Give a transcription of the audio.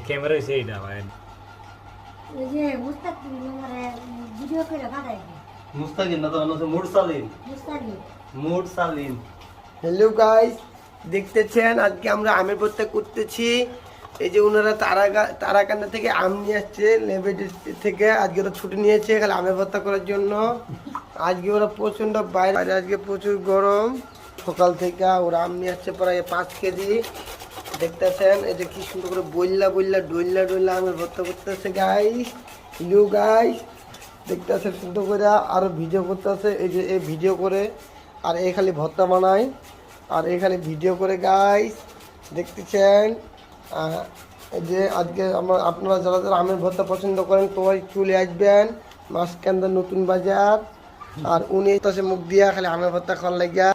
Camera সেইটা ভাই এই যে মুস্তাকিম মানে ভিডিও করে পাঠাই মুস্তাকিম না তো হচ্ছে মুরসালিন। মুস্তাকিম মুরসালিন। হ্যালো গাইস, দেখতেছেন আজকে আমরা আমের ভর্তা করতেছি। এই যে ওনারা তারাকান্দা থেকে আম নিয়ে আসছে, লেবেড থেকে। আজকে ওরা ছুটি নিয়েছে খালি আমের ভর্তা করার জন্য। আজকে ওরা প্রচণ্ড বাইরে, আজকে প্রচুর গরম। সকাল থেকে ওরা আম নিয়ে আসছে প্রায় 5 কেজি। দেখতেছেন এই যে কি সুন্দর করে বইল্লা ডইল্লা আমের ভর্তা করতেছে গাইস। হ্যালো গাইস, দেখতেছেন সুন্দর করে আরো ভিডিও করতেছে। এই যে এই ভিডিও করে আর এই খালি ভর্তা বানায় আর এই খালি ভিডিও করে গাইস দেখতেছেন। এই যে আজকে আপনারা যারা যারা আমের ভর্তা পছন্দ করেন সবাই চলে আসবেন মাসকান্দা নতুন বাজার। আর উনি মুখ দিয়া খালি আমের ভর্তা খাওয়ার লাগিয়া